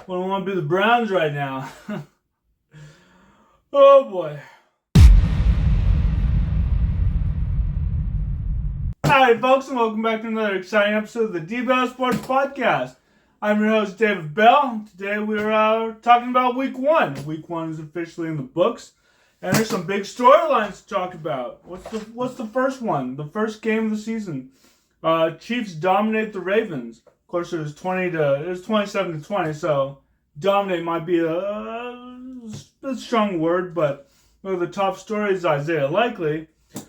Wouldn't want to be the Browns right now. Oh boy. Hi folks, and welcome back to another exciting episode of the D.Bell Sports Podcast. I'm your host, D.Bell. Today we're talking about Week 1. Week 1 is officially in the books, and there's some big storylines to talk about. What's the first one? The first game of the season. Chiefs dominate the Ravens. Of course, it was 27-20, so dominate might be a strong word, but one of the top stories, Isaiah Likely. He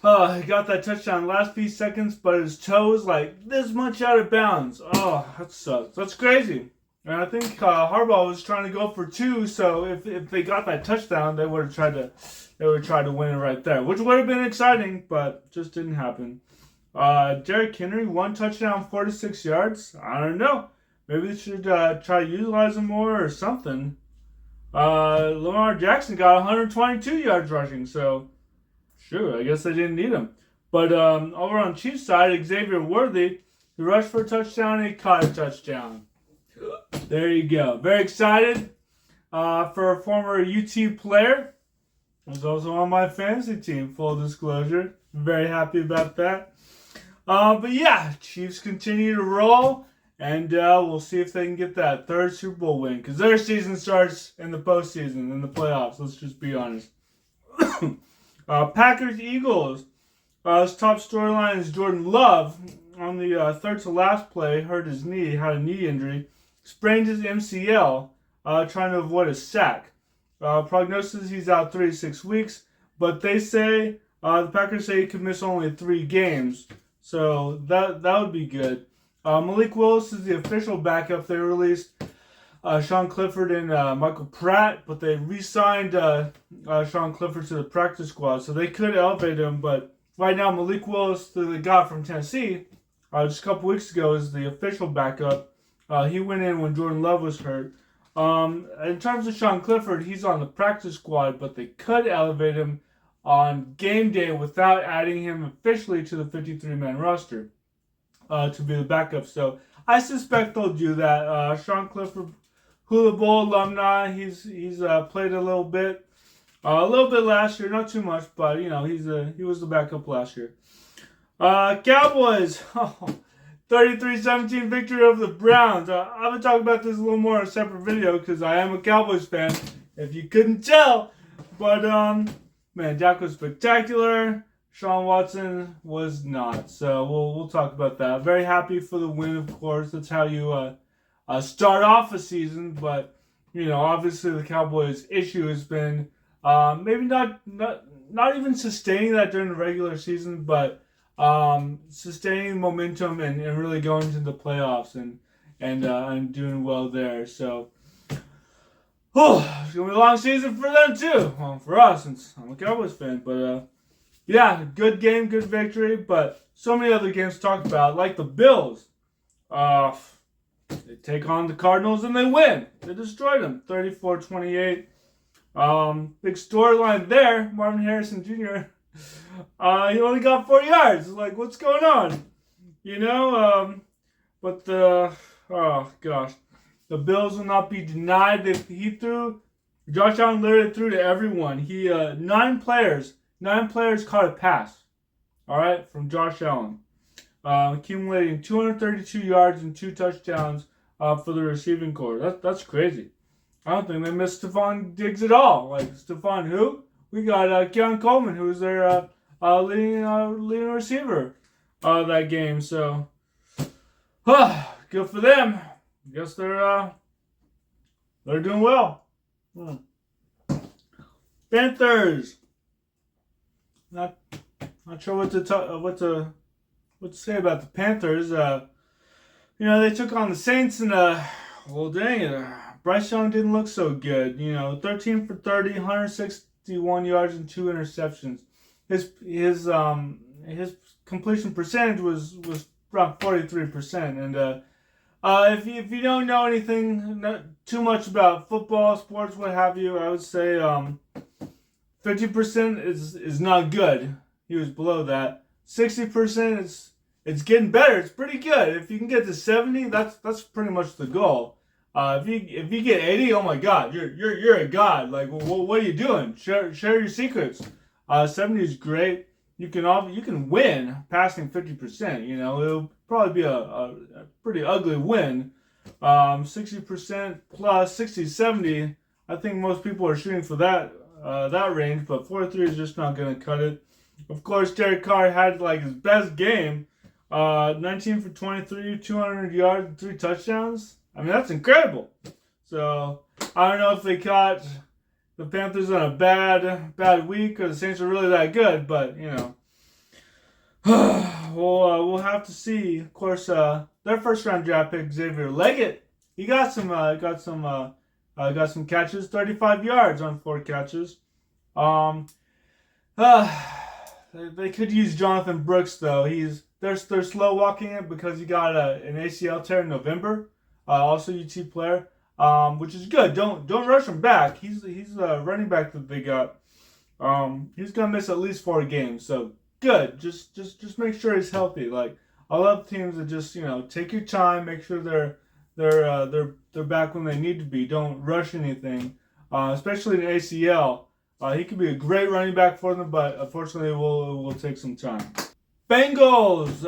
got that touchdown last few seconds, but his toe was like this much out of bounds. Oh, that sucks. That's crazy. And I think Harbaugh was trying to go for 2, so if they got that touchdown, they would have tried to win it right there, which would have been exciting, but just didn't happen. Derrick Henry, 1 touchdown, 46 yards. I don't know. Maybe they should try to utilize him more or something. Lamar Jackson got 122 yards rushing, so sure, I guess they didn't need him. But over on Chiefs side, Xavier Worthy, he rushed for a touchdown and he caught a touchdown. There you go. Very excited for a former UT player. He's also on my fantasy team, full disclosure. Very happy about that. But yeah, Chiefs continue to roll, and we'll see if they can get that 3rd Super Bowl win, because their season starts in the postseason, in the playoffs. Let's just be honest. Packers Eagles. His top storyline is Jordan Love on the third to last play hurt his knee, had a knee injury, sprained his MCL, trying to avoid a sack. Prognosis: he's out 3 to 6 weeks, but they say the Packers say he could miss only 3 games. So that would be good. Malik Willis is the official backup. They released Sean Clifford and Michael Pratt, but they re-signed Sean Clifford to the practice squad, so they could elevate him. But right now, Malik Willis, that they got from Tennessee just a couple weeks ago, is the official backup. He went in when Jordan Love was hurt. In terms of Sean Clifford, he's on the practice squad, but they could elevate him on game day without adding him officially to the 53-man roster to be the backup. So I suspect they'll do that. Sean Clifford, Hula Bowl alumni, he's played a little bit last year, not too much, but you know he was the backup last year. Cowboys, 33-17 victory over the Browns. I'm gonna talk about this a little more in a separate video because I am a Cowboys fan, if you couldn't tell. But man, Dak was spectacular. Sean Watson was not. So we'll talk about that. Very happy for the win, of course. That's how you start off a season. But you know, obviously the Cowboys' issue has been maybe not even sustaining that during the regular season, but sustaining momentum and really going to the playoffs and doing well there. So. Oh, it's going to be a long season for them too. Well, for us, since I'm a Cowboys fan. But, yeah, good game, good victory. But so many other games to talk about, like the Bills. They take on the Cardinals and they win. They destroyed them, 34-28. Big storyline there. Marvin Harrison Jr. He only got 4 yards. Like, what's going on? You know, oh, gosh. The Bills will not be denied. Josh Allen literally threw to everyone. He 9 players caught a pass. All right, from Josh Allen, accumulating 232 yards and 2 touchdowns for the receiving corps. That's crazy. I don't think they missed Stephon Diggs at all. Like Stephon who? We got Keon Coleman, who was their leading receiver that game. So, good for them. I guess they're doing well. Panthers. Not sure what to say about the Panthers. You know, they took on the Saints and well, dang it, Bryce Young didn't look so good. You know, 13 for 30, 161 yards and 2 interceptions. His completion percentage was around 43%, and if you don't know anything too much about football, sports, what have you, I would say 50% is not good. He was below that. 60% it's getting better. It's pretty good. If you can get to 70, that's pretty much the goal. If you get 80, oh my God, you're a god. Like, what are you doing? Share your secrets. 70 is great. You can win passing 50%. You know, it'll probably be a pretty ugly win. 60% plus 60, 70. I think most people are shooting for that range, but 43 is just not going to cut it. Of course, Derek Carr had like his best game. 19 for 23, 200 yards, 3 touchdowns. I mean, that's incredible. So, I don't know if they caught the Panthers on a bad week or the Saints are really that good, but, you know. We'll have to see. Of course, their first round draft pick, Xavier Leggett, he got some catches, 35 yards on 4 catches. They could use Jonathan Brooks though. They're slow walking it because he got an ACL tear in November. Also UT player, which is good. Don't rush him back. He's a running back that they got. He's gonna miss at least 4 games. So good. Just make sure he's healthy. Like I love teams that just take your time, make sure they're back when they need to be. Don't rush anything, especially in ACL. He could be a great running back for them, but unfortunately, it will take some time. Bengals.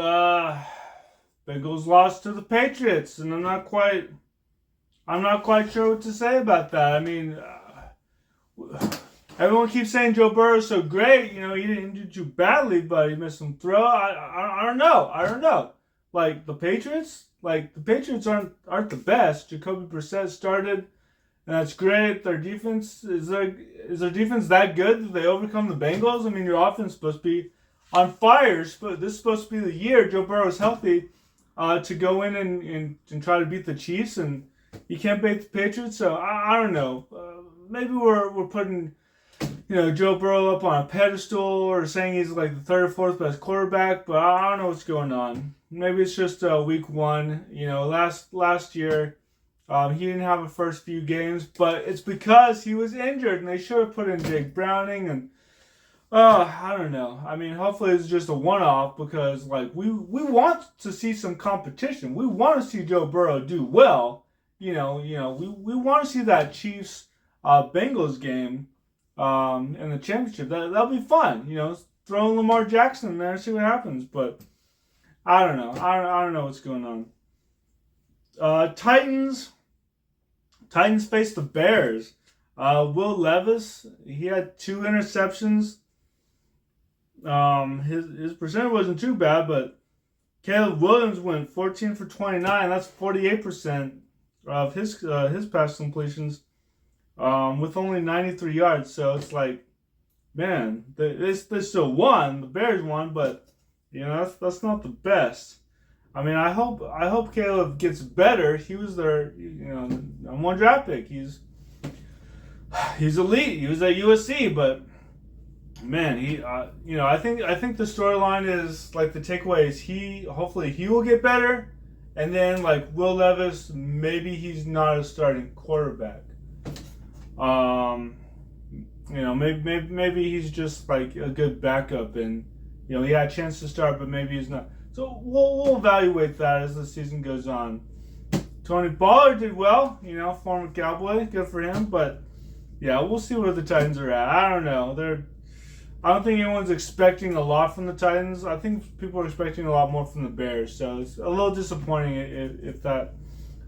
Bengals lost to the Patriots, and I'm not quite sure what to say about that. I mean, everyone keeps saying Joe Burrow is so great. You know, he didn't do too badly, but he missed some throw. I don't know. Like the Patriots aren't the best. Jacoby Brissett started, and that's great. Their defense is their defense that good that they overcome the Bengals? I mean, your offense is supposed to be on fire. This is supposed to be the year Joe Burrow is healthy to go in and try to beat the Chiefs, and you can't beat the Patriots. So I don't know. Maybe we're putting Joe Burrow up on a pedestal or saying he's like the 3rd or 4th best quarterback, but I don't know what's going on. Maybe it's just week 1. Last year he didn't have the first few games, but it's because he was injured, and they should have put in Jake Browning and. I don't know. I mean, hopefully it's just a one-off because, like, we want to see some competition. We want to see Joe Burrow do well. We want to see that Chiefs Bengals game in the championship. That'll be fun. Throw Lamar Jackson in there and see what happens. But I don't know. I don't know what's going on. Titans face the Bears. Will Levis, he had 2 interceptions. His percentage wasn't too bad, but Caleb Williams went 14 for 29. That's 48% of his pass completions, with only 93 yards. So it's like, man, they still won. The Bears won, but that's not the best. I mean, I hope Caleb gets better. He was their number 1 draft pick. He's elite. He was at USC, but man, I think the storyline is like the takeaway is hopefully he will get better, and then like Will Levis, maybe he's not a starting quarterback. Maybe he's just like a good backup, and he had a chance to start, but maybe he's not. So we'll evaluate that as the season goes on. Tony Pollard did well, former Cowboy, good for him, but. Yeah, we'll see where the Titans are at. I don't know. I don't think anyone's expecting a lot from the Titans. I think people are expecting a lot more from the Bears. So it's a little disappointing if that,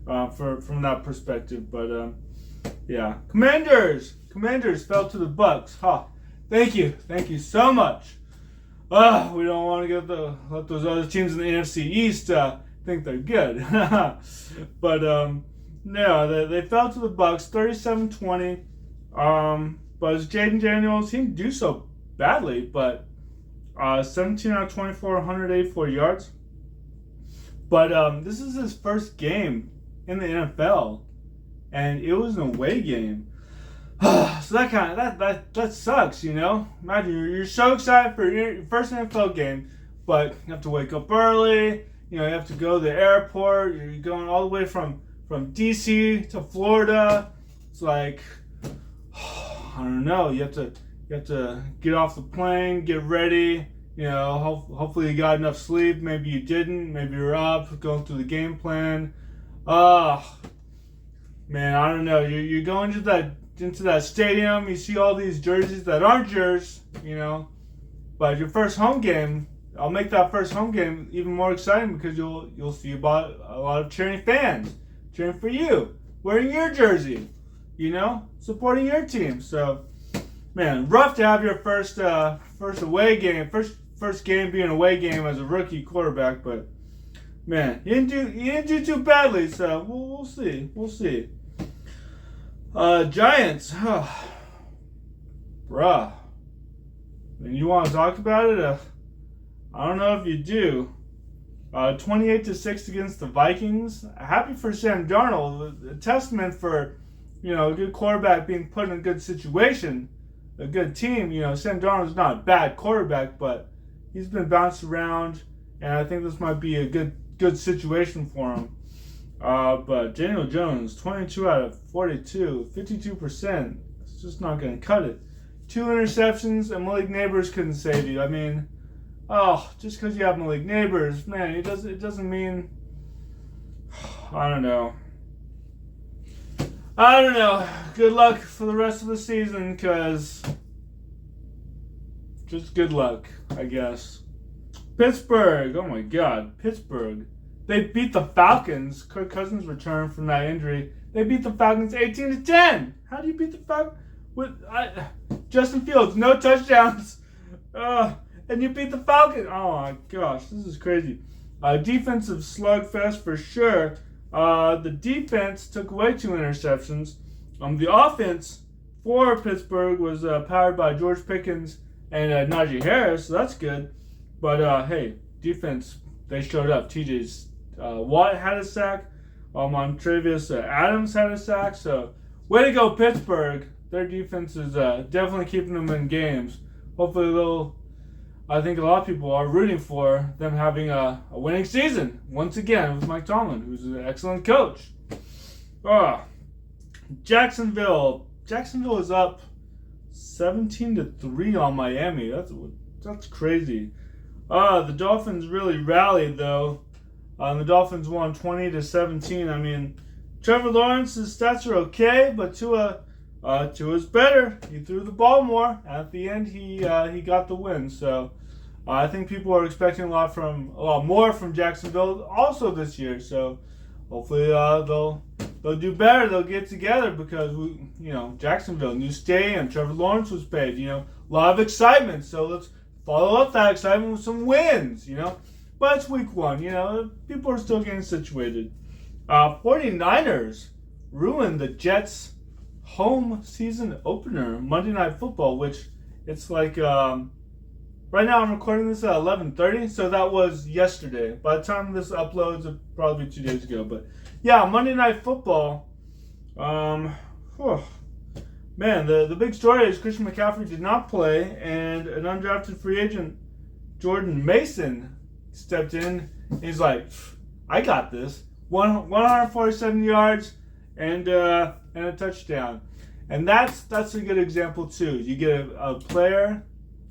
from that perspective. But yeah, Commanders fell to the Bucs. Huh. Thank you so much. We don't want to let those other teams in the NFC East think they're good. But no, they fell to the Bucs, 37-20. But as Jaden Daniels, he didn't do so badly, but 17 out of 24, 184 yards. But this is his first game in the NFL, and it was an away game. So that sucks, Imagine you're so excited for your first NFL game, but you have to wake up early. You have to go to the airport. You're going all the way from DC to Florida. It's like, I don't know. You have to get off the plane, get ready. Hopefully you got enough sleep. Maybe you didn't. Maybe you're up, going through the game plan. man, I don't know. You go into that stadium, you see all these jerseys that aren't yours, but your first home game, I'll make that first home game even more exciting because you'll see about a lot of cheering fans cheering for you, wearing your jersey, supporting your team. So, man, rough to have your first away game, first game being an away game as a rookie quarterback, but man, you didn't do too badly. So we'll see. Giants, bruh. And you want to talk about it? I don't know if you do. 28-6 against the Vikings. Happy for Sam Darnold. A testament for, a good quarterback being put in a good situation, a good team. Sam Darnold's not a bad quarterback, but he's been bounced around, and I think this might be a good situation for him. But Daniel Jones, 22 out of 42, 52%. It's just not going to cut it. 2 interceptions, and Malik Neighbors couldn't save you. I mean, just because you have Malik Neighbors, man, it doesn't mean. I don't know. Good luck for the rest of the season, because just good luck, I guess. Pittsburgh, oh my God, Pittsburgh. They beat the Falcons. Kirk Cousins returned from that injury. They beat the Falcons 18-10. How do you beat the Falcons? Justin Fields, no touchdowns. And you beat the Falcons. Oh my gosh, this is crazy. Defensive slugfest for sure. The defense took away 2 interceptions. The offense for Pittsburgh was powered by George Pickens and Najee Harris, so that's good. But hey, defense, they showed up. TJ's Watt had a sack. Montravius Adams had a sack. So way to go, Pittsburgh. Their defense is definitely keeping them in games. Hopefully I think a lot of people are rooting for them having a winning season once again with Mike Tomlin, who's an excellent coach. Jacksonville is up 17-3 on Miami. That's crazy. The Dolphins really rallied though. The Dolphins won 20-17. I mean, Trevor Lawrence's stats are okay, but Tua's better. He threw the ball more. At the end, he got the win. So I think people are expecting a lot more from Jacksonville also this year. So hopefully they'll do better. They'll get together because Jacksonville, new stadium. Trevor Lawrence was paid. A lot of excitement. So let's follow up that excitement with some wins. But it's week 1. People are still getting situated. 49ers ruined the Jets' home season opener, Monday Night Football, which it's like right now I'm recording this at 11:30, so that was yesterday. By the time this uploads, it'll probably be 2 days ago. But yeah, Monday Night Football. Man, the big story is Christian McCaffrey did not play, and an undrafted free agent, Jordan Mason, stepped in. He's like, I got this. 147 yards and a touchdown. And that's a good example too. You get a player,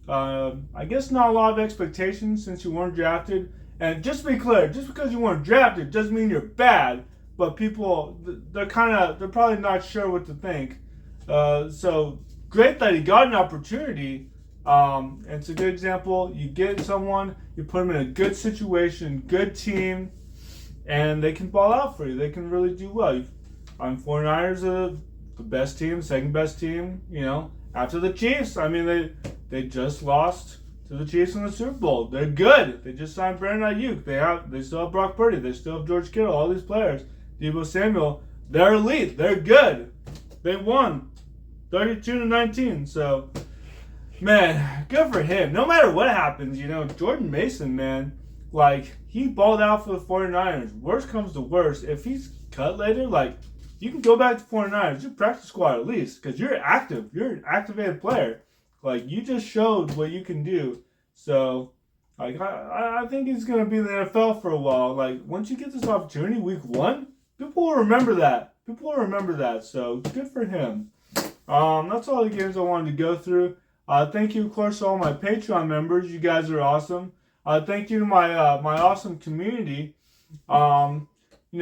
I guess not a lot of expectations since you weren't drafted. And just to be clear, just because you weren't drafted doesn't mean you're bad. But people, they're probably not sure what to think. So great that he got an opportunity. It's a good example. You get someone, you put them in a good situation, good team, and they can ball out for you. They can really do well. 49ers are the best team, second best team, after the Chiefs. I mean, they just lost to the Chiefs in the Super Bowl. They're good. They just signed Brandon Ayuk. They still have Brock Purdy. They still have George Kittle. All these players. D.Bell Samuel. They're elite. They're good. They won 32-19. So, man, good for him. No matter what happens, Jordan Mason, man, he balled out for the 49ers. Worst comes to worst. If he's cut later, you can go back to 49ers. You practice squad at least because you're active. You're an activated player. You just showed what you can do. So, I think he's going to be in the NFL for a while. Once you get this opportunity, week 1, people will remember that. So, good for him. That's all the games I wanted to go through. Thank you, of course, to all my Patreon members. You guys are awesome. Thank you to my awesome community.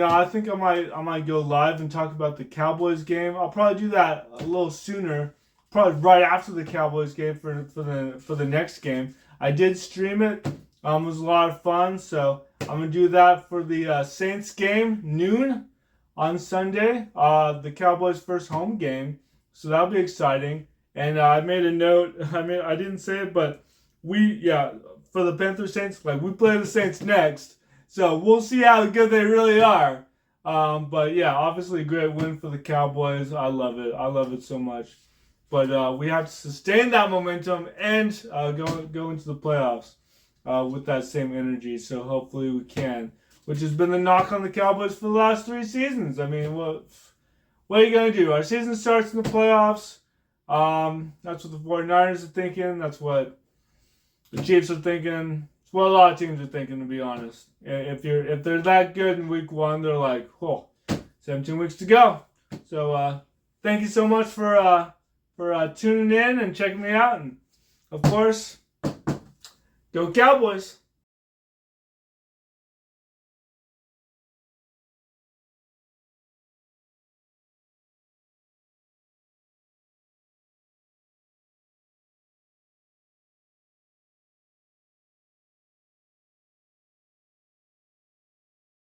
I think I might go live and talk about the Cowboys game. I'll probably do that a little sooner, probably right after the Cowboys game for the next game. I did stream it. It was a lot of fun, so I'm gonna do that for the Saints game noon on Sunday. The Cowboys' first home game, so that'll be exciting. And I made a note. I didn't say it, but for the Panthers Saints, we play the Saints next, so we'll see how good they really are. But yeah, obviously a great win for the Cowboys. I love it. I love it so much. But we have to sustain that momentum and go into the playoffs with that same energy. So hopefully we can. Which has been the knock on the Cowboys for the last 3 seasons. I mean, what are you going to do? Our season starts in the playoffs. That's what the 49ers are thinking. That's what the Chiefs are thinking. It's what a lot of teams are thinking, to be honest. If they're that good in week 1, they're like, 17 weeks to go. So thank you so much for tuning in and checking me out. And of course, go Cowboys.